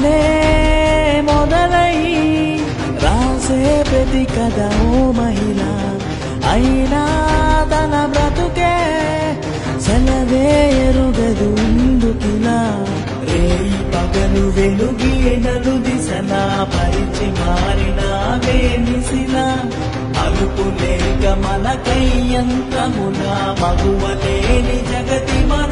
తానే మొదలై రాసే ప్రతి కథ ఓ మహిళ అయినా తన బ్రతుకే సెలవే ఎరుగదు ఇందుకిలా రేయి పగలు వెలుగీడలు దిశలా పరిచి మారినావే నిశిలా అలుపు లేక మనకై యంత్రములా మగువలేని జగతి మన